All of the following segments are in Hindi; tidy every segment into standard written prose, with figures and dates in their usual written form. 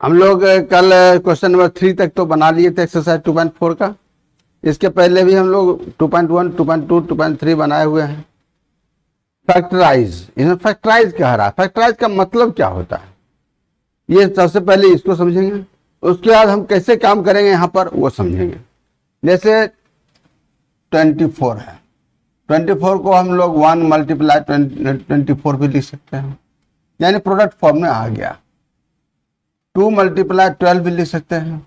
हम लोग कल क्वेश्चन नंबर 3 तक तो बना लिए थे एक्सरसाइज 2.4 का। इसके पहले भी हम लोग 2.1, 2.2, 2.3 बनाए हुए हैं। फैक्टराइज, इसमें फैक्टराइज कह रहा है। फैक्टराइज का मतलब क्या होता है, ये सबसे पहले इसको समझेंगे, उसके बाद हम कैसे काम करेंगे यहाँ पर वो समझेंगे। जैसे 24 है, 24 को हम लोग 1 मल्टीप्लाई 24 भी लिख सकते हैं, यानी प्रोडक्ट फॉर्म में आ गया। 2 मल्टीप्लाई 12 भी लिख सकते हैं,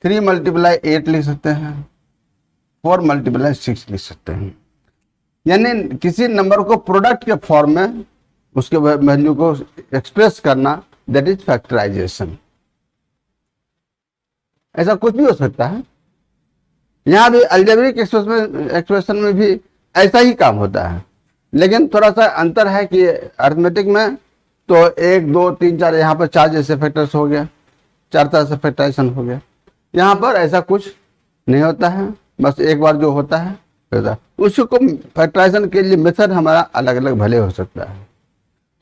3 मल्टीप्लाई 8 लिख सकते हैं, 4 मल्टीप्लाई 6 लिख सकते हैं। यानी किसी नंबर को प्रोडक्ट के फॉर्म में उसके वैल्यू को एक्सप्रेस करना, दैट इज फैक्टराइजेशन। ऐसा कुछ भी हो सकता है। यहां भी अलजेब्रिक एक्सप्रेशन में भी ऐसा ही काम होता है, लेकिन थोड़ा सा अंतर है कि अरिथमेटिक में तो 1, 2, 3, 4 यहाँ पर 4 जैसे फैक्टर्स हो गया, 4 तरह से फैक्टराइजेशन हो गया। यहाँ पर ऐसा कुछ नहीं होता है, बस एक बार जो होता है उसको फैक्टराइजेशन के लिए मेथड हमारा अलग अलग भले हो सकता है।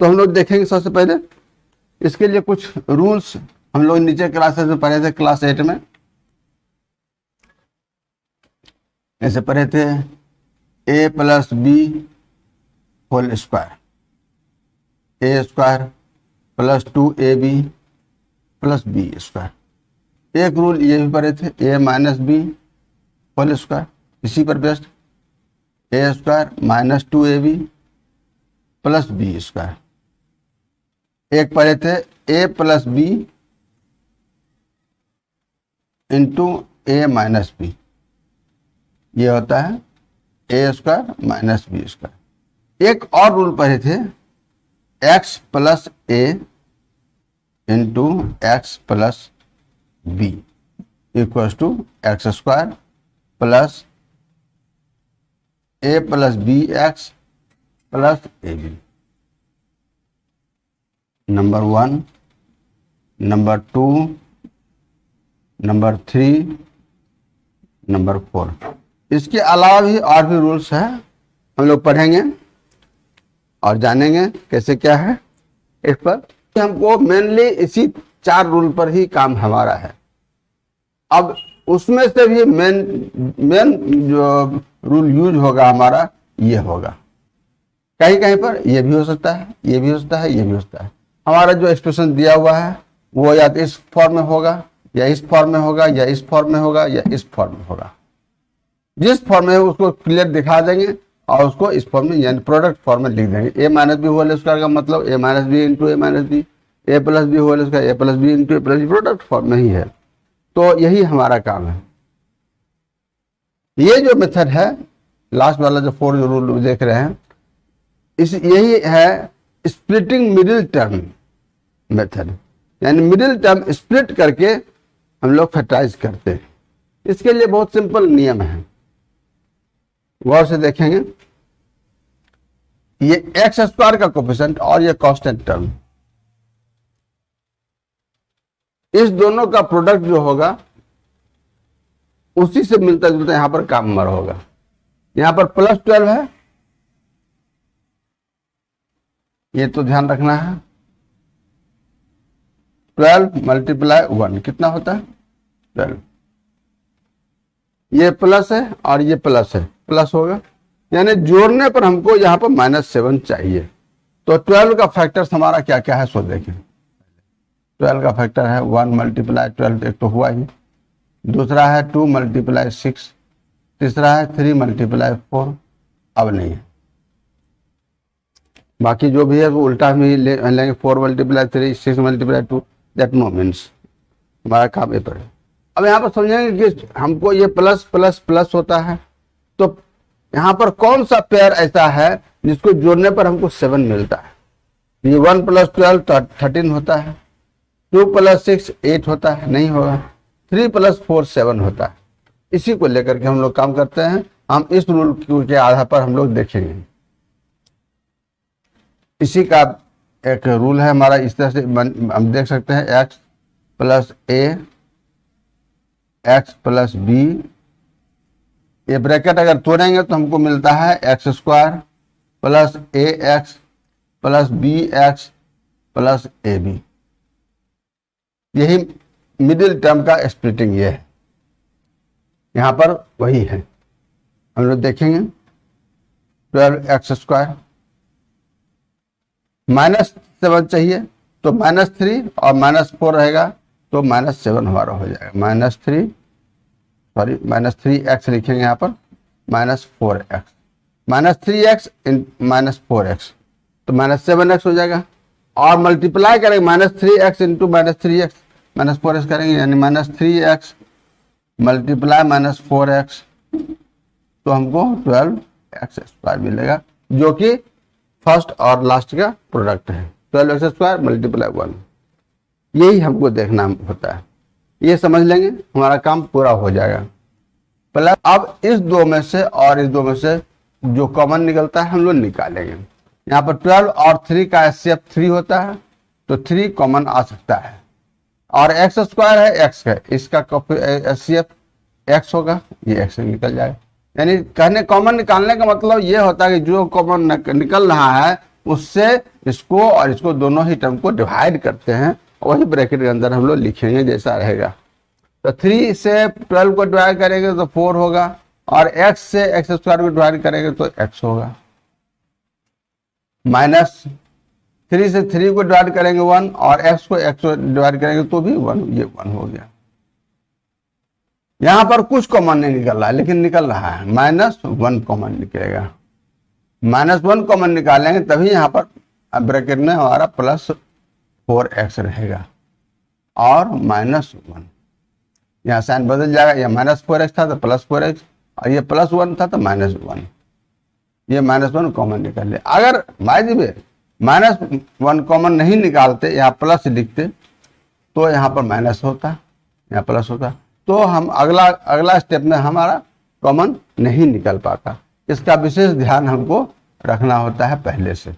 तो हम लोग देखेंगे सबसे पहले इसके लिए कुछ रूल्स हम लोग नीचे क्लासेस में पढ़े थे, क्लास 8 में ऐसे पढ़े थे, a + b whole square, a square + 2ab + b square. एक रूल ये भी पढ़े थे, a - b होल स्क्वायर, इसी पर based a square - 2ab + b square. एक पढ़े थे a + b into a - b, ये होता है a स्क्वायर - b स्क्वायर। एक और रूल पढ़े थे x + a into x + b equals to x square plus a + bx + ab। Number 1, number 2, number 3, number 4। इसके अलावा भी और भी रूल्स है, हम लोग पढ़ेंगे और जानेंगे कैसे क्या है। इस पर हमको मेनली इसी 4 रूल पर ही काम हमारा है। अब उसमें से भी मेन जो रूल यूज होगा हमारा ये होगा। कहीं कहीं पर ये भी हो सकता है, ये भी हो सकता है, ये भी हो सकता है। हमारा जो एक्सप्रेशन दिया हुआ है वो या तो इस फॉर्म में होगा, या इस फॉर्म में होगा, या इस फॉर्म में होगा, या इस फॉर्म में होगा। जिस फॉर्म में है उसको क्लियर दिखा देंगे और उसको इस फॉर्म में यानी प्रोडक्ट फॉर्म में लिख देंगे। a - b होल स्क्वायर का मतलब a - b into a - b, a + b whole square a + b into a + b, product form में ही है। तो यही हमारा काम है। ये जो मेथड है, लास्ट वाला जो 4 रूल देख रहे हैं, यही है स्प्लिटिंग मिडिल टर्म मेथड, यानी मिडिल टर्म स्प्लिट करके हम लोग फैक्टराइज करते हैं। इसके लिए बहुत सिंपल नियम है, गौर से देखेंगे। ये एक्स स्क्वायर का कोफिशिएंट और ये कांस्टेंट टर्म, इस दोनों का प्रोडक्ट जो होगा उसी से मिलता जुलता यहां पर काम मर होगा। यहां पर +12 है, ये तो ध्यान रखना है। 12 × 1 कितना होता है 12। ये प्लस है और ये प्लस है, प्लस होगा, यानी जोड़ने पर हमको यहाँ पर -7 चाहिए। तो 12 का फैक्टर्स हमारा क्या क्या है सो देखें। 12 का फैक्टर है 1 × 12, एक तो हुआ ही, दूसरा है 2 × 6, तीसरा है 3 × 4, अब नहीं है। बाकी जो भी है वो उल्टा में लेंगे, 4 × 3, 6 × 2, दैट नो मीन्स हमारा काम ये पर है। अब यहाँ पर समझेंगे कि हमको ये प्लस प्लस प्लस होता है, तो यहाँ पर कौन सा पेयर ऐसा है जिसको जोड़ने पर हमको 7 मिलता है। ये 1 + 12 13 होता है, 2 + 6 8 होता है, नहीं होगा। 3 + 4 7 होता है। इसी को लेकर के हम लोग काम करते हैं। हम इस रूल के आधार पर हम लोग देखेंगे। इसी का एक रूल है हमारा, इस तरह से हम देख सकते हैं x + a, x + b, ये ब्रैकेट अगर तोड़ेंगे तो हमको मिलता है x² + ax + bx + ab। यही मिडिल टर्म का स्प्लिटिंग ये है, यहां पर वही है। हम लोग देखेंगे 12x² -7 चाहिए तो -3 और -4 रहेगा तो -7 हमारा हो जाएगा। -3x लिखेंगे यहाँ पर, -4x, -3x -4x तो -7x हो जाएगा। और मल्टीप्लाई करेंगे -3x इंटू -3x -4x करेंगे, यानी -3x मल्टीप्लाई -4x तो हमको 12x² मिलेगा, जो कि फर्स्ट और लास्ट का प्रोडक्ट है। 12x² मल्टीप्लाई 1, यही हमको देखना होता है। ये समझ लेंगे हमारा काम पूरा हो जाएगा। प्लस अब इस दो में से और इस दो में से जो कॉमन निकलता है हम लोग निकालेंगे। यहाँ पर 12 और 3 का HCF 3 होता है तो 3 कॉमन आ सकता है, और x² है x है, इसका HCF x होगा, ये x निकल जाएगा। यानी कहने कॉमन निकालने का मतलब ये होता है कि जो कॉमन निकल रहा है उससे इसको और इसको दोनों ही टर्म को डिवाइड करते हैं, वही ब्रैकेट के अंदर हम लोग लिखेंगे जैसा रहेगा। तो 3 से 12 को डिवाइड करेंगे तो 4 होगा, और x से x² को डिवाइड करेंगे तो x होगा। -3 से 3 को डिवाइड करेंगे 1, और x को डिवाइड करेंगे तो भी 1, ये 1 हो गया। यहां पर कुछ कॉमन नहीं निकल रहा है, लेकिन निकल रहा है -1 कॉमन निकलेगा। -1 कॉमन निकालेंगे तभी यहां पर ब्रैकेट में हमारा +4x रहेगा, और -1 यहाँ साइन बदल जाएगा। यह -4x था तो +4x, और ये +1 था तो -1, ये -1 कॉमन निकल ले। अगर मान लीजिए -1 कॉमन नहीं निकालते, यहाँ प्लस लिखते तो यहाँ पर माइनस होता, यहाँ प्लस होता, तो हम अगला स्टेप में हमारा कॉमन नहीं निकल पाता। इसका विशेष ध्यान हमको रखना होता है पहले से।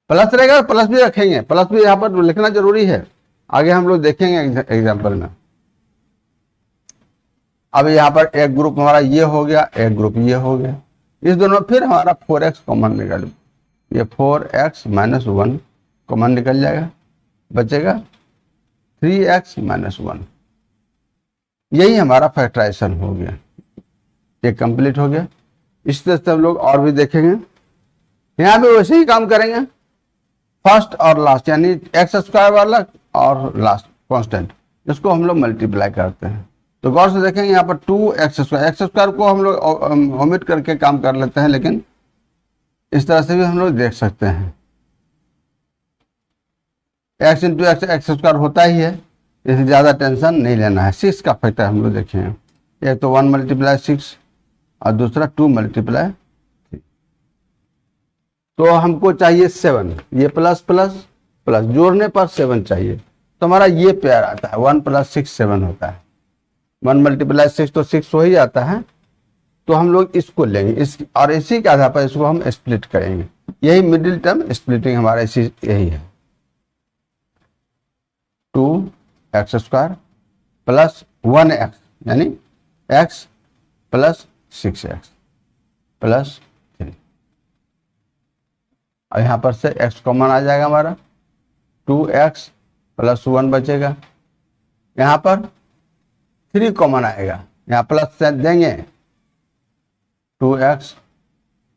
प्लस रहेगा प्लस भी रखेंगे, प्लस भी यहाँ पर लिखना जरूरी है, आगे हम लोग देखेंगे एग्जाम्पल में। अब यहाँ पर एक ग्रुप हमारा ये हो गया, एक ग्रुप ये हो गया, इस दोनों फिर हमारा 4x कॉमन निकल, ये 4x -1 कॉमन निकल जाएगा, बचेगा 3x -1। यही हमारा फैक्टराइजेशन हो गया, ये कंप्लीट हो गया। इस तरह से हम लोग और भी देखेंगे, यहाँ भी वैसे ही काम करेंगे, फर्स्ट और लास्ट, यानी x² वाला और लास्ट कांस्टेंट, इसको हम लोग मल्टीप्लाई करते हैं। तो गौर से देखेंगे यहाँ पर 2x² को हम लोग ओमिट करके काम कर लेते हैं, लेकिन इस तरह से भी हम लोग देख सकते हैं। x इंटू x² होता ही है, इससे ज्यादा टेंशन नहीं लेना है। 6 का फैक्टर हम लोग देखेंगे, एक तो 1 × 6 और दूसरा 2 × 3, तो हमको चाहिए 7, ये प्लस प्लस प्लस जोड़ने पर 7 चाहिए, तो हमारा ये पेयर आता है 1 + 6 7 होता है। 1 × 6 तो 6 हो ही जाता है, तो हम लोग इसको लेंगे, इस और इसी के आधार पर इसको हम स्प्लिट करेंगे। यही मिडिल टर्म स्प्लिटिंग हमारा इसी यही है, 2x² + 1x, यानी x + 6x + 3, और यहाँ पर से x कॉमन आ जाएगा हमारा, 2x + 1 बचेगा, यहाँ पर 3 कॉमन आएगा, यहाँ प्लस से देंगे 2x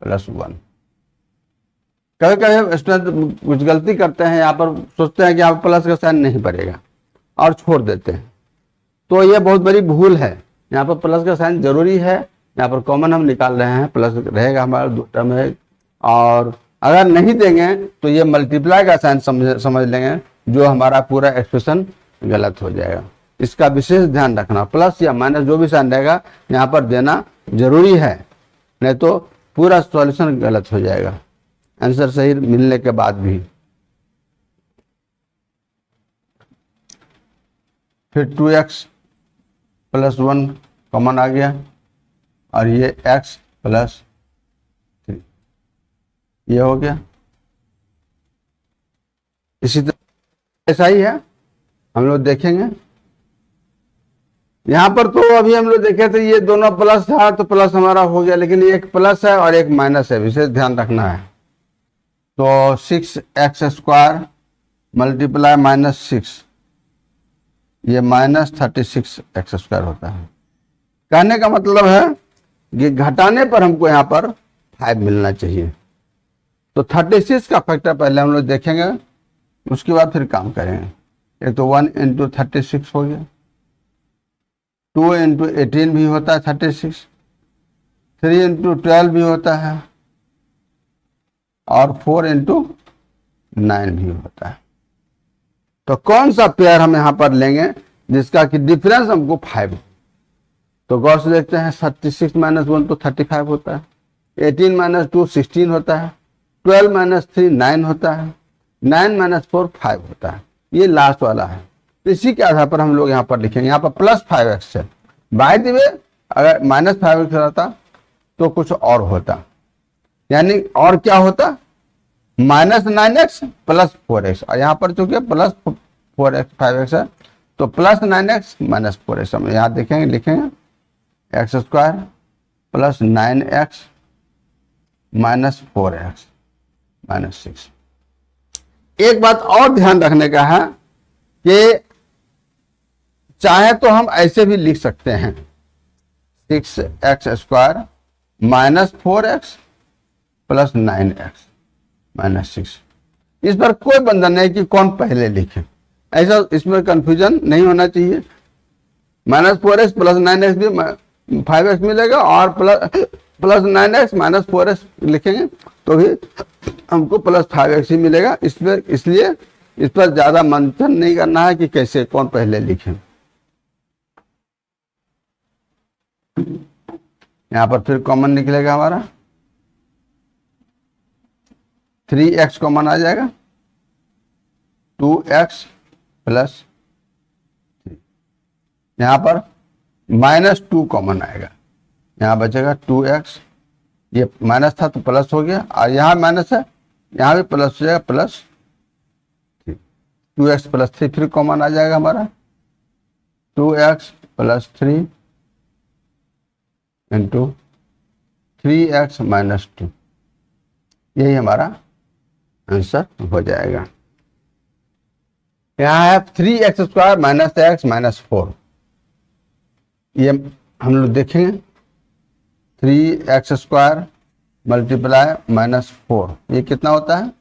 + 1। कभी कभी स्टूडेंट कुछ गलती करते हैं, यहाँ पर सोचते हैं कि यहाँ प्लस का साइन नहीं पड़ेगा और छोड़ देते हैं, तो ये बहुत बड़ी भूल है। यहाँ पर प्लस का साइन जरूरी है, यहाँ पर कॉमन हम निकाल रहे हैं, प्लस रहेगा हमारा 2 टर्म है, और अगर नहीं देंगे तो ये मल्टीप्लाई का साइन समझ लेंगे, जो हमारा पूरा एक्सप्रेशन गलत हो जाएगा। इसका विशेष ध्यान रखना, प्लस या माइनस जो भी साइन रहेगा यहाँ पर देना जरूरी है, नहीं तो पूरा सॉल्यूशन गलत हो जाएगा आंसर सही मिलने के बाद भी। फिर 2x + 1 कॉमन आ गया, और ये x + 3 ये हो गया। इसी तरह ऐसा ही है, हम लोग देखेंगे यहाँ पर। तो अभी हम लोग देखे थे ये दोनों प्लस था तो प्लस हमारा हो गया, लेकिन एक प्लस है और एक माइनस है, विशेष ध्यान रखना है। तो 6x² मल्टीप्लाई -6, ये -36x² होता है। कहने का मतलब है कि घटाने पर हमको यहाँ पर 5 मिलना चाहिए। तो 36 का फैक्टर पहले हम लोग देखेंगे, उसके बाद फिर काम करेंगे। एक तो 1 × 36 हो गया, 2 × 18 भी होता है 36, 3 × 12 भी होता है, और 4 × 9 भी होता है। तो कौन सा पेयर हम यहां पर लेंगे जिसका कि डिफरेंस हमको 5 हो? तो गौर से देखते हैं, 36 - 1 तो 35 होता है, 18 - 2 16 होता है, 12 - 3 9 होता है, 9 - 4 5 होता है। ये लास्ट वाला है। तो इसी के आधार पर हम लोग यहाँ पर लिखेंगे, यहाँ पर +5x है। बाय द वे अगर -5x रहता तो कुछ और होता, यानी और क्या होता, -9x + 4x, और यहाँ पर चूंकि +4x 5x है तो +9x - 4x हम यहाँ देखेंगे, लिखेंगे x² + 9x - 4x - 6। एक बात और ध्यान रखने का है कि चाहे तो हम ऐसे भी लिख सकते हैं, 6x² - 4x + 9x - 6। इस पर कोई बंधन नहीं कि कौन पहले लिखे, ऐसा इसमें कंफ्यूजन नहीं होना चाहिए। -4x + 9x भी 5x मिलेगा, और +9x - 4x लिखेंगे तो भी हमको +5x ही मिलेगा। इसलिए इस पर ज्यादा मंथन नहीं करना है कि कैसे कौन पहले लिखें। यहां पर फिर कॉमन निकलेगा हमारा, 3x कॉमन आ जाएगा, 2x + 3, यहां पर -2 कॉमन आएगा, यहां बचेगा 2x, ये माइनस था तो प्लस हो गया, और यहां माइनस है, यहां भी प्लस हो जाएगा, +3, 2x + 3 फिर कॉमन आ जाएगा हमारा, 2x + 3 × 3x - 2, यही हमारा आंसर हो जाएगा। यहाँ है 3x² - x - 4, ये हम लोग देखेंगे, 3x² मल्टीप्लाई -4, ये कितना होता है,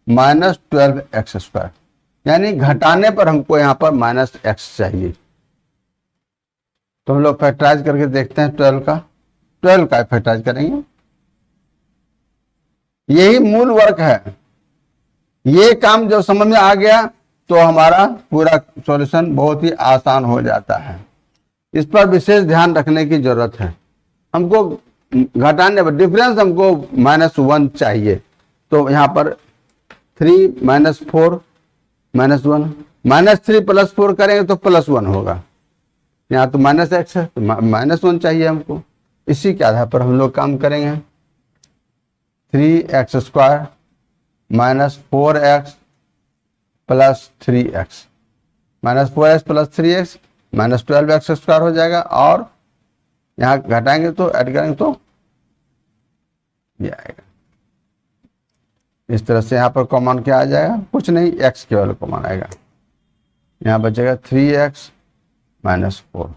-12x², यानी घटाने पर हमको यहाँ पर -x चाहिए। तो हम लोग फैक्टराइज करके देखते हैं, 12 का फैक्टराइज करेंगे। यही मूल वर्क है। ये काम जब समझ में आ गया तो हमारा पूरा सॉल्यूशन बहुत ही आसान हो जाता है। इस पर विशेष ध्यान रखने की जरूरत है। हमको घटाने पर डिफरेंस हमको -1 चाहिए, तो यहाँ पर 3 - 4 -1, -3 + 4 करेंगे तो +1 होगा। यहाँ तो -x है तो -1 चाहिए हमको। इसी के आधार पर हम लोग काम करेंगे। 3x² - 4x + 3x, -4x + 3x -12x² हो जाएगा, और यहाँ घटाएंगे तो ऐड करेंगे तो ये आएगा। इस तरह से यहाँ पर कॉमन क्या आ जाएगा, कुछ नहीं, x केवल कॉमन आएगा। यहाँ बचेगा 3x - 4,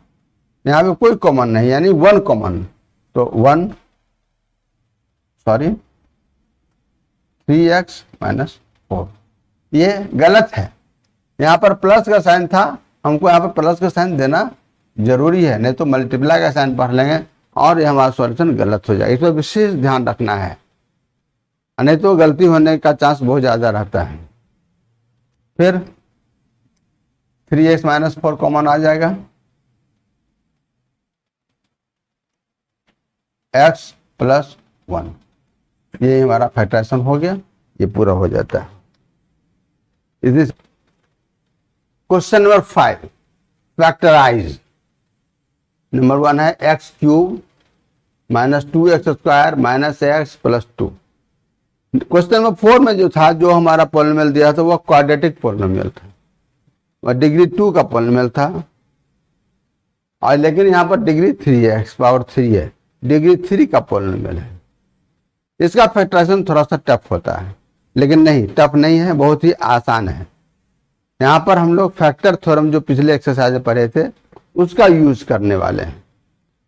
यहाँ पे कोई कॉमन नहीं, यानी 1 कॉमन, तो 3x - 4, ये गलत है। यहाँ पर प्लस का साइन था, हमको यहाँ पर प्लस का साइन देना जरूरी है, नहीं तो मल्टीप्लाई का साइन पढ़ लेंगे और ये हमारा सॉल्यूशन गलत हो जाएगा। इस पर विशेष ध्यान रखना है, नहीं तो गलती होने का चांस बहुत ज्यादा रहता है। फिर 3x - 4 कॉमन आ जाएगा, x + 1, ये हमारा फैक्टराइजेशन हो गया, ये पूरा हो जाता है। Question number 5, factorise. नंबर 1 है x³ - 2x² - x + 2। Question number 4 में जो था, जो हमारा पॉलिनोमियल दिया था वो क्वाड्रेटिक पॉलिनोमियल था, और डिग्री 2 का पॉलिनोमियल था, और लेकिन यहाँ पर डिग्री 3 है, x⁻³ है, डिग्री 3 का पॉलिनोमियल है। इसका फैक्टराइजेशन थोड़ा सा टफ होता है, लेकिन नहीं, टफ नहीं है, बहुत ही आसान है। यहाँ पर हम लोग फैक्टर थ्योरम जो पिछले एक्सरसाइज में पढ़े थे उसका यूज करने वाले हैं,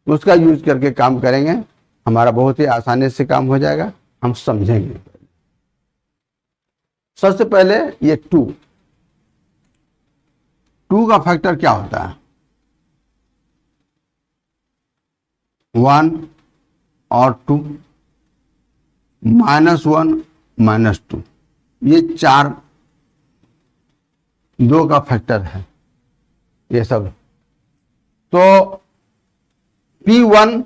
उसका यूज करके काम करेंगे, हमारा बहुत ही आसानी से काम हो जाएगा, हम समझेंगे। सबसे पहले ये 2 का फैक्टर क्या होता है? 1 और 2, -1 -2, ये 4 2 का फैक्टर है ये सब। तो P1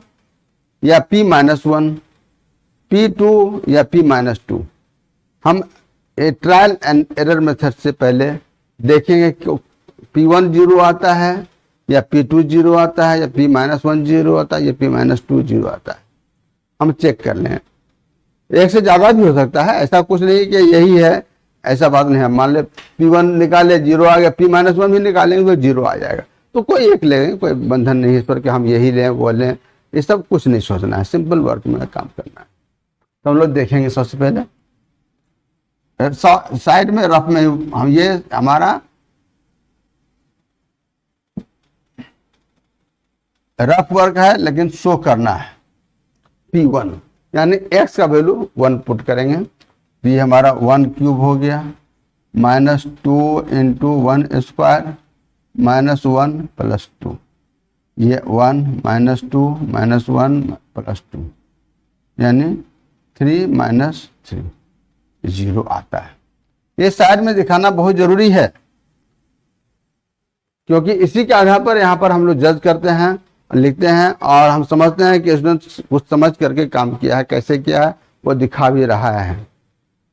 या P-1, P2 या P-2, हम ट्रायल एंड एरर मेथड से पहले देखेंगे कि P1 0 आता है या P2 0 आता है या P-1 0 आता है या P-2 0 आता है, हम चेक कर लें। एक से ज्यादा भी हो सकता है, ऐसा कुछ नहीं कि यही है, ऐसा बात नहीं है। मान ले P1 निकाले 0 आ गया, P-1 भी निकालेंगे तो 0 आ जाएगा, तो कोई एक लेंगे, कोई बंधन नहीं है इस पर कि हम यही लें वो लें, ये सब कुछ नहीं सोचना है, सिंपल वर्क में काम करना है। तो हम लोग देखेंगे सबसे पहले साइड में रफ में हम, ये हमारा रफ वर्क है लेकिन शो करना है। P1 यानी x का वैल्यू 1 पुट करेंगे, तो ये हमारा 1 क्यूब हो गया, -2 × 1 स्क्वायर -1 + 2, ये 1 -2 -1 + 2 यानी 3 - 3 0 आता है। ये साइड में दिखाना बहुत जरूरी है, क्योंकि इसी के आधार पर यहाँ पर हम लोग जज करते हैं, लिखते हैं, और हम समझते हैं कि स्टूडेंट कुछ समझ करके काम किया है, कैसे किया है वो दिखा भी रहा है।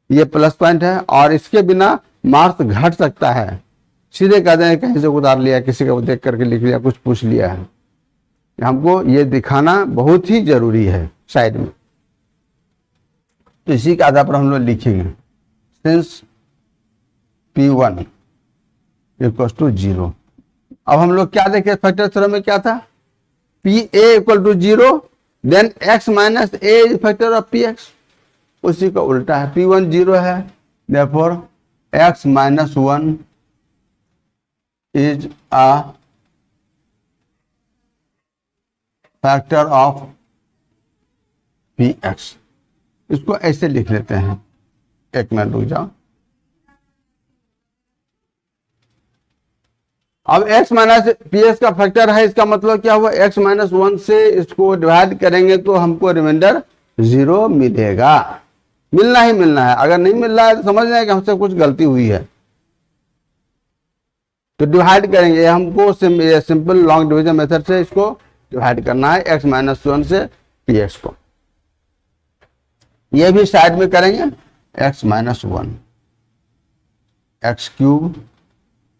ये प्लस पॉइंट है, और इसके बिना मार्क्स घट सकता है। सीधे कहते हैं कहीं से उतार लिया, किसी को देख करके लिख लिया, कुछ पूछ लिया है, हमको ये दिखाना बहुत ही जरूरी है साइड में। तो इसी के आधार पर हम लोग लिखेंगे सिंस P1 = 0। अब हम लोग क्या देखे फैक्टर थ्योरम में, क्या था? PA = 0, then x - a is factor of PX। उसी का उल्टा है, P1 0 है, therefore x - 1 is a factor of PX। इसको ऐसे लिख लेते हैं, एक मिनट रुक जाओ। अब x - PX का फैक्टर है, इसका मतलब क्या हुआ? x - 1 से इसको डिवाइड करेंगे तो हमको रिमाइंडर 0 मिलेगा, मिलना ही मिलना है। अगर नहीं मिल रहा है तो समझ लें कि हमसे कुछ गलती हुई है, तो डिवाइड करेंगे। हमको सिंपल लॉन्ग डिवीजन मेथड से इसको डिवाइड करना है, x - 1 से PX को। ये भी साइड में करेंगे, x - 1 x³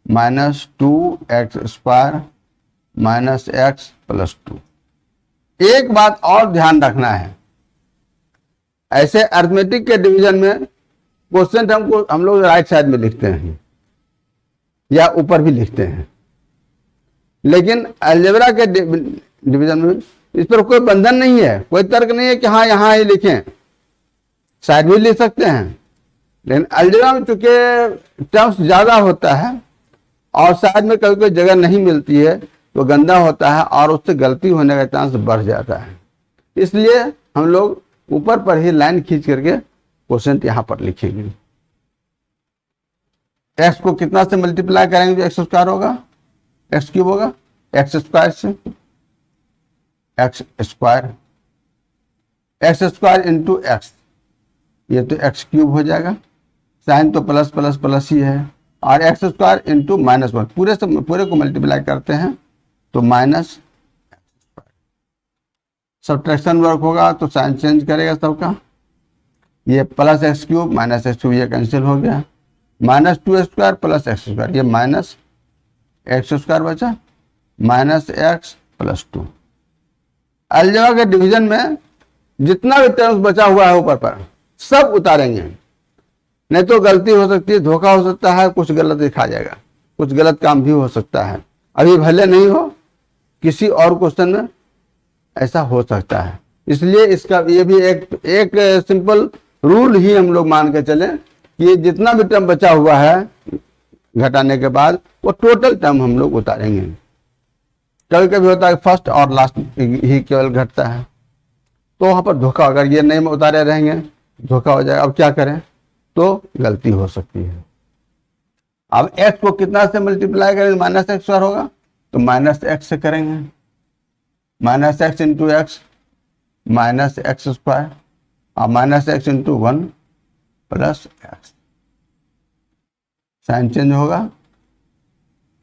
-2x² -x + 2। एक बात और ध्यान रखना है, ऐसे अरिथमेटिक के डिवीजन में क्वेश्चन हम लोग राइट साइड में लिखते हैं या ऊपर भी लिखते हैं, लेकिन अलजेब्रा के डिवीजन में इस पर कोई बंधन नहीं है, कोई तर्क नहीं है कि हाँ यहाँ ही लिखें, साइड भी लिख सकते हैं। लेकिन अलजेब्रा में चूंकि टर्म्स ज्यादा होता है और साइड में कभी कोई जगह नहीं मिलती है तो गंदा होता है और उससे गलती होने का चांस बढ़ जाता है। इसलिए हम लोग ऊपर पर ही लाइन खींच करके क्वेश्चन यहाँ पर लिखेंगे। x को कितना से मल्टीप्लाई करेंगे तो x² होगा, x³ होगा, x² से x² × x, ये तो x³ हो जाएगा, साइन तो प्लस प्लस प्लस ही है, और x² × -1 पूरे को मल्टीप्लाई करते हैं तो माइनस। सब्ट्रैक्शन वर्क होगा तो साइन चेंज करेगा सबका, ये प्लस x³ -x³ ये कैंसिल हो गया, -2x² + x², ये -x² बचा, -x + 2। अलजेब्रा के डिवीजन में जितना भी टर्म्स बचा हुआ है ऊपर पर सब उतारेंगे, नहीं तो गलती हो सकती है, धोखा हो सकता है, कुछ गलत दिखा जाएगा, कुछ गलत काम भी हो सकता है। अभी भले नहीं हो, किसी और क्वेश्चन में ऐसा हो सकता है। इसलिए इसका ये भी एक सिंपल रूल ही हम लोग मान के चलें कि जितना भी टर्म बचा हुआ है घटाने के बाद वो टोटल टर्म हम लोग उतारेंगे। कभी कभी होता है फर्स्ट और लास्ट ही केवल घटता है, तो वहां पर धोखा, अगर ये नहीं उतारे रहेंगे धोखा हो जाएगा। अब क्या करें, तो गलती हो सकती है। अब x को कितना से मल्टीप्लाई करेंगे, माइनस एक्स स्क्वायर होगा, तो माइनस एक्स से करेंगे, minus X into x minus X square, और minus X into 1 plus X, sign change होगा,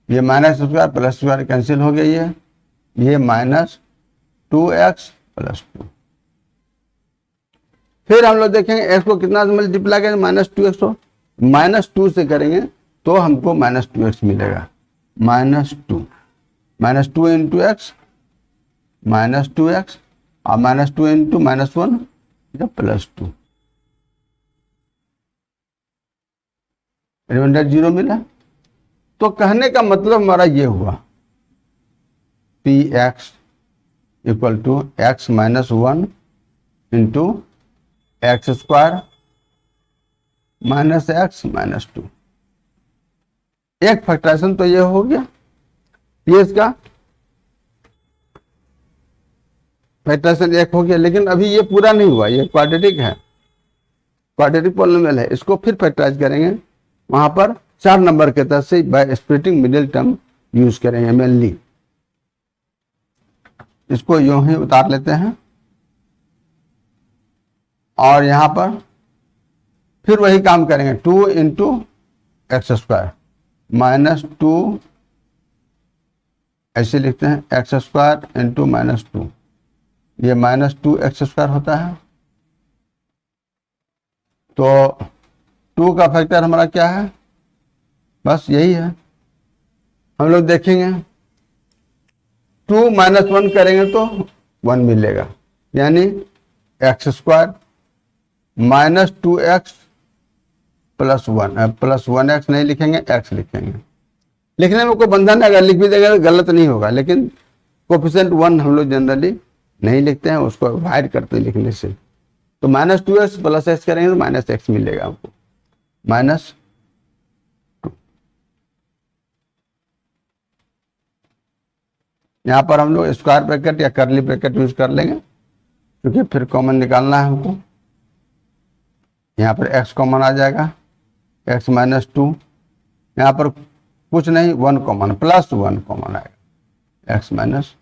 ये minus square plus square cancel हो गया, ये माइनस 2x प्लस 2। फिर हम लोग देखेंगे x को कितना से मल्टीप्लाई करेंगे, माइनस 2x को माइनस 2 से करेंगे तो हमको माइनस 2x मिलेगा, minus two into x minus 2x और minus 2 into minus 1 plus 2, remainder 0 मिला। तो कहने का मतलब हमारा ये हुआ p x equal to x minus 1 into x square minus x minus 2। एक फैक्टराइजेशन तो ये हो गया, ये इसका फैक्टराइजेशन एक हो गया। लेकिन अभी ये पूरा नहीं हुआ, ये क्वाड्रेटिक है, क्वाड्रेटिक पॉलिनोमियल है। इसको फिर फैक्टराइज करेंगे, वहां पर 4 नंबर के तरफ से by splitting middle term use करेंगे मेनली। इसको यूं ही उतार लेते हैं और यहां पर फिर वही काम करेंगे, 2 इंटू एक्स स्क्वायर माइनस 2, ऐसे लिखते हैं एक्स स्क्वायर इंटू माइनस 2, ये माइनस 2 एक्स स्क्वायर होता है। तो 2 का फैक्टर हमारा क्या है, बस यही है। हम लोग देखेंगे 2 माइनस 1 करेंगे तो 1 मिलेगा, यानी x square minus 2x plus 1, plus 1x नहीं लिखेंगे, x लिखेंगे। लिखने में कोई बंधन है, अगर लिख भी देगा तो गलत नहीं होगा, लेकिन कोफिशिएंट 1 हम लोग जनरली नहीं लिखते हैं, उसको अवॉइड करते हैं लिखने से। तो माइनस 2x प्लस x करेंगे तो माइनस x मिलेगा हमको, माइनस 2। यहां पर हम लोग स्क्वायर ब्रैकेट या करली ब्रैकेट यूज कर लेंगे, क्योंकि फिर कॉमन निकालना है हमको। यहाँ पर x कॉमन आ जाएगा, x माइनस 2, यहाँ पर कुछ नहीं, 1 कॉमन, प्लस 1 कॉमन आएगा, x माइनस,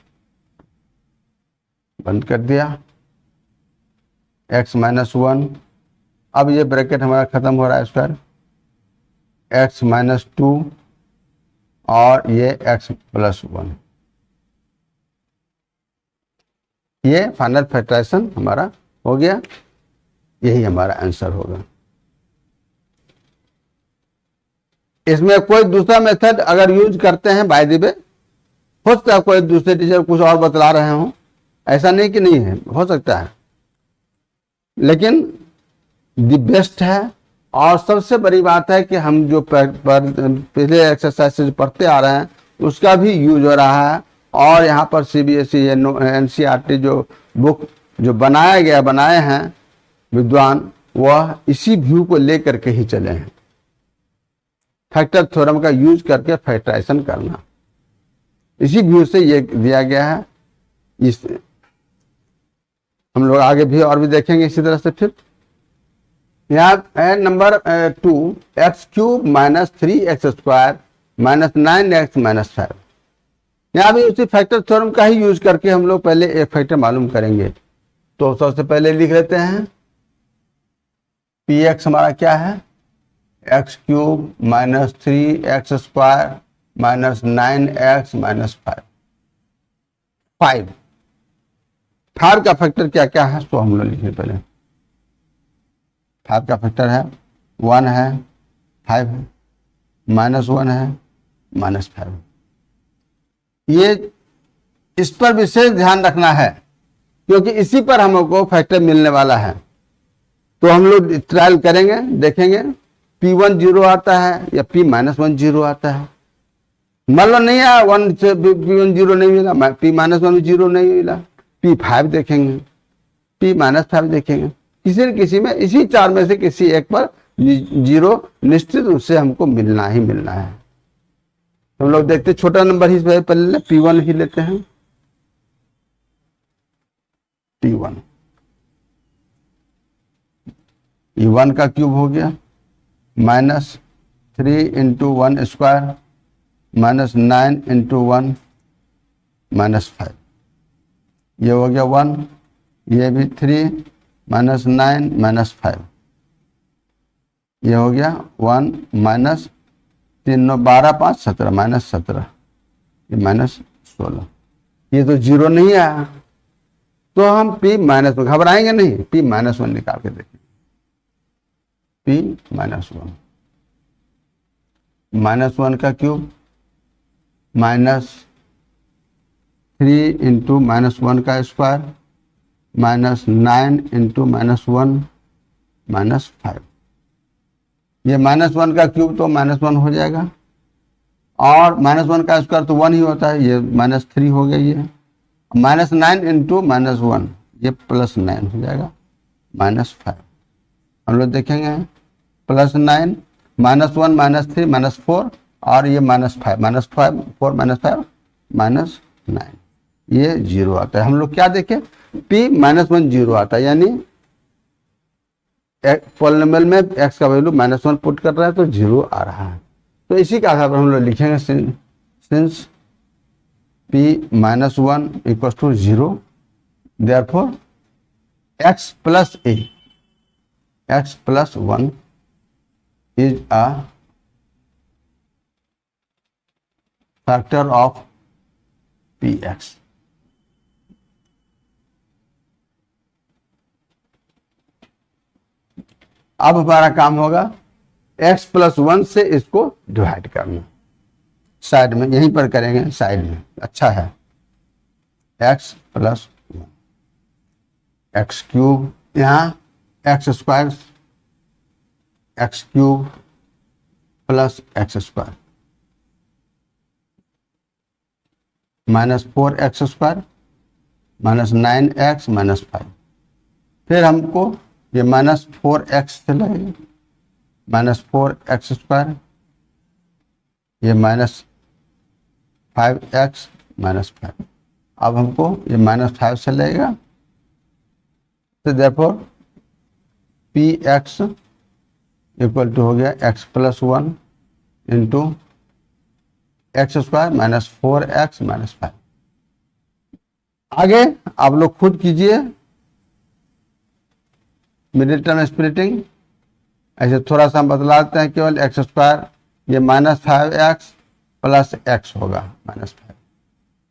बंद कर दिया, x माइनस 1। अब ये ब्रैकेट हमारा खत्म हो रहा है, स्क्वायर x माइनस 2 और ये x प्लस 1। ये फाइनल फैक्टराइजेशन हमारा हो गया, यही हमारा आंसर होगा। इसमें कोई दूसरा मेथड अगर यूज करते हैं, बाय द वे, हो सकता है कोई दूसरे टीचर कुछ और बतला रहे हो, ऐसा नहीं कि नहीं है, हो सकता है, लेकिन द बेस्ट है। और सबसे बड़ी बात है कि हम जो पहले एक्सरसाइज से पढ़ते आ रहे हैं उसका भी यूज हो रहा है। और यहाँ पर CBSE NCERT जो बुक जो बनाए हैं विद्वान, वह इसी व्यू को लेकर के ही चले हैं, फैक्टर थ्योरम का यूज करके फैक्टराइजेशन करना, इसी व्यू से ये दिया गया है। इस हम लोग आगे भी और भी देखेंगे इसी तरह से। फिर यहाँ है number 2, x cube minus 3x square minus 9x minus 5। यहाँ भी उसी फैक्टर थ्योरम का ही यूज करके हम लोग पहले एक फैक्टर मालूम करेंगे। तो सबसे पहले लिख लेते हैं, px हमारा क्या है, x cube minus 3x square minus 9x minus 5। 5 का फैक्टर क्या क्या है, तो हम लोग लिखें पहले। 5 का फैक्टर है 1 है, 5 है, माइनस 1 है, माइनस 5। ये इस पर विशेष ध्यान रखना है, क्योंकि इसी पर हमको फैक्टर मिलने वाला है। तो हम लोग ट्रायल करेंगे, देखेंगे P1 0 आता है या P माइनस 1 0 आता है। मान लो नहीं आया, 1 से P1 0 नहीं मिला, P माइनस 1 0 नहीं मिला, P5 देखेंगे, P माइनस 5 देखेंगे, किसी न किसी में, इसी 4 में से किसी एक पर जीरो निश्चित रूप से हमको मिलना ही मिलना है। हम लोग देखते छोटा नंबर ही पहले P1 ही लेते हैं। P1 ये 1 का क्यूब हो गया -3 इंटू 1 स्क्वायर -9 इंटू 1 -5, ये हो गया 1, ये भी 3 -9 -5, ये हो गया 1 माइनस 3 9 12 5 17 -17, ये -16, ये तो जीरो नहीं आया, तो हम P माइनस में घबराएंगे नहीं, P -1 निकाल के देखें। P -1 -1 का क्यूब -3 इंटू -1 का स्क्वायर -9 इंटू -1 -5, ये -1 का क्यूब तो -1 हो जाएगा, और -1 का स्क्वायर तो 1 ही होता है, ये -3 हो गया, ये -9 इंटू -1, ये +9 हो जाएगा -5। हम लोग देखेंगे +9 -1 -3 -4, और ये -5 -5 4 -5 -9, ये 0 आता है। हम लोग क्या देखें, P -1 0 आता है, यानी पॉलिनोमियल में x का वैल्यू -1 पुट कर रहा है तो 0 आ रहा है। तो इसी के आधार पर हम लोग लिखेंगे since P -1 equal to 0, therefore x plus a, x plus 1 is a factor of px। अब हमारा काम होगा x प्लस 1 से इसको डिवाइड करना, साइड में यहीं पर करेंगे, साइड में अच्छा है, x प्लस 1, एक्स क्यूब, यहाँ x square, x cube plus x square -4x square -9x -5, फिर हमको ये -4x से लगेगा, -4x स्क्वायर, ये -5x -5, अब हमको ये -5 से लगेगा, तो देयरफॉर Px इक्वल टू हो गया x plus 1 into x square -4x -5। आगे आप लोग खुद कीजिए मिडिल टर्म स्प्लिटिंग, ऐसे थोड़ा सा हम बदला देते हैं, केवल एक्स स्क्वायर, ये -5x प्लस x होगा -5,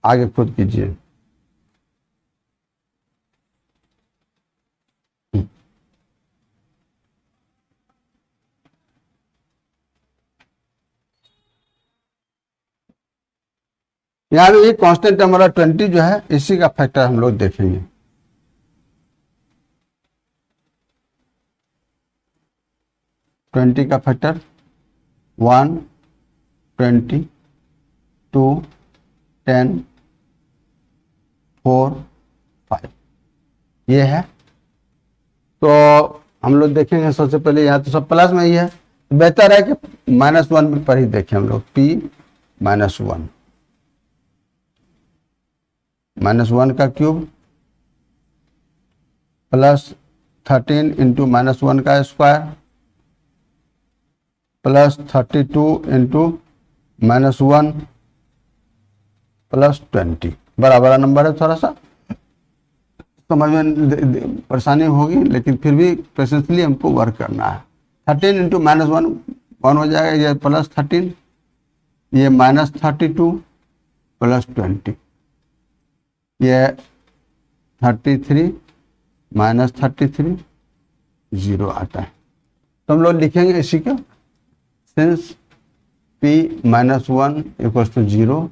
आगे खुद कीजिए। यहाँ भी कांस्टेंट हमारा 20 जो है, इसी का फैक्टर हम लोग देखेंगे। ट्वेंटी का फैक्टर 1 20 2 10 4 5 ये है। तो हम लोग देखेंगे सबसे पहले, यहाँ तो सब प्लस में ही है, बेहतर है कि -1 पर ही देखें हम लोग। P -1 -1 का क्यूब प्लस 13 इंटू -1 का स्क्वायर प्लस 32 इंटू -1 प्लस 20, बड़ा बड़ा नंबर है, थोड़ा सा समझ में परेशानी होगी, लेकिन फिर भी पेशेंसली हमको वर्क करना है। 13 इंटू -1 1 हो जाएगा, ये प्लस 13, ये -32 प्लस 20, ये 33 -33 0 आता है। तो हम लोग लिखेंगे इसी का, since P -1 equal to 0,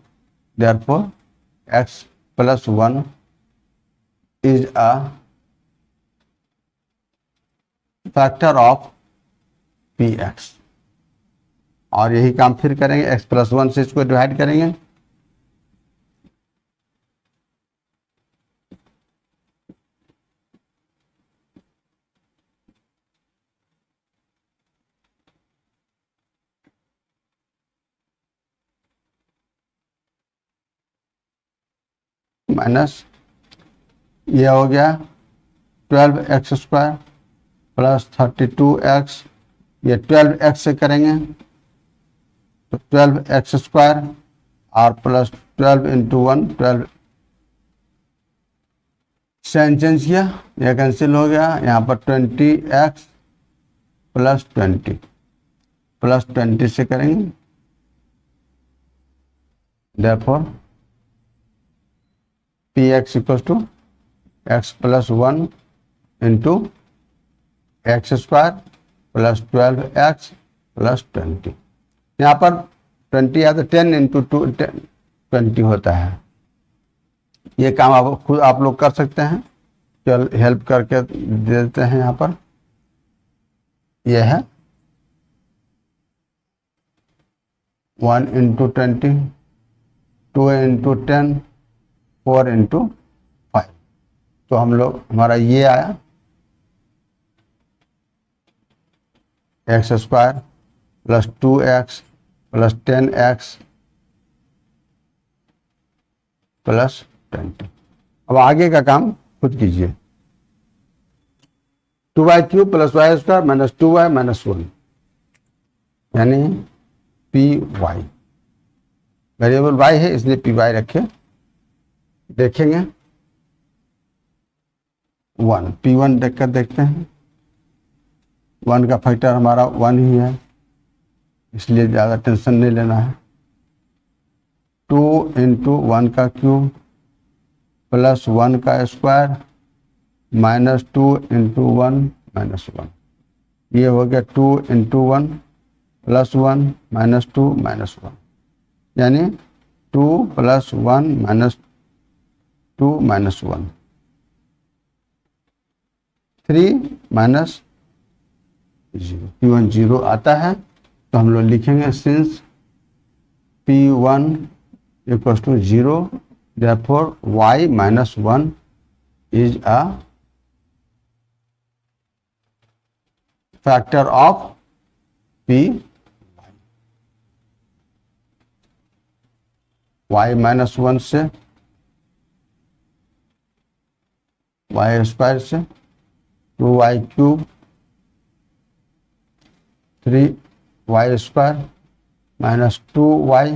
therefore x plus 1 is a factor of Px, और यही काम फिर करेंगे, x प्लस 1 से इसको डिवाइड करेंगे, माइनस ये हो गया 12x² प्लस 32x, ये 12x से करेंगे तो 12x² और प्लस 12 इंटू 1 12 चेंज किया, यह कैंसिल हो गया। यहाँ पर 20x प्लस 20 से करेंगे, therefore px equal to x plus 1 into x² plus 12x plus 20। यहाँ पर 20 या तो 10 इंटू 2 20 होता है। ये काम आप खुद आप लोग कर सकते हैं, चल हेल्प करके दे देते हैं। यहाँ पर यह है 1 इंटू 20, 2 इंटू 10, 4 इंटू 5। तो हम लोग हमारा ये आया x² plus 2x plus 10x plus 20। अब आगे का काम खुद कीजिए। 2y³ plus y² minus 2y minus 1 यानी py। वेरिएबल y है इसलिए py रखें। देखेंगे 1 p1 देखकर देखते हैं। 1 का फैक्टर हमारा 1 ही है, इसलिए ज़्यादा टेंशन नहीं लेना है। 2 इंटू 1 का क्यूब प्लस 1 का स्क्वायर माइनस 2 इंटू 1 माइनस 1। ये हो गया 2 इंटू 1 प्लस 1 माइनस 2 माइनस 1 यानी 2 plus 1 minus 2 minus 1 3 minus 0। p1 0 आता है तो हम लोग लिखेंगे since p1 equals to 0 therefore y minus 1 is a factor of p। y minus 1 से y² से 2y³ 3y² minus 2y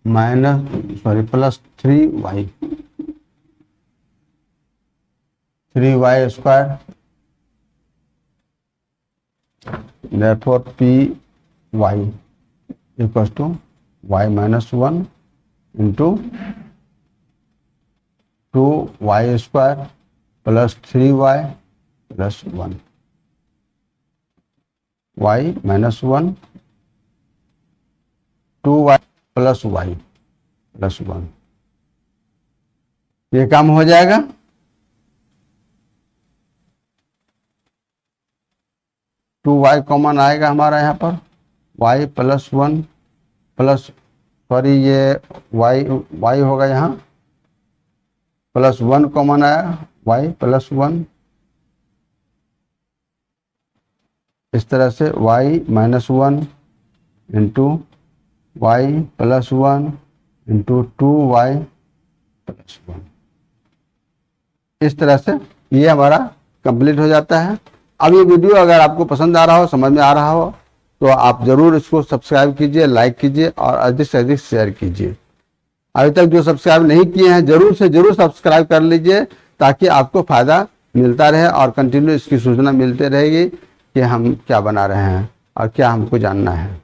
minus 1 plus 3y 3y²। therefore py equal to y minus 1 into 2y² plus 3y plus 1 y minus 1 2y plus y plus 1। ये काम हो जाएगा। टू वाई कॉमन आएगा हमारा यहाँ पर y प्लस 1 प्लस सॉरी ये y होगा यहाँ प्लस 1 कॉमन आया y प्लस 1। इस तरह से y minus 1 into y plus 1 into 2y plus 1। इस तरह से ये हमारा कंप्लीट हो जाता है। अब ये वीडियो अगर आपको पसंद आ रहा हो, समझ में आ रहा हो, तो आप ज़रूर इसको सब्सक्राइब कीजिए, लाइक कीजिए और अधिक से अधिक शेयर कीजिए। अभी तक जो सब्सक्राइब नहीं किए हैं जरूर से जरूर सब्सक्राइब कर लीजिए ताकि आपको फ़ायदा मिलता रहे और कंटिन्यू इसकी सूचना मिलती रहेगी कि हम क्या बना रहे हैं और क्या हमको जानना है।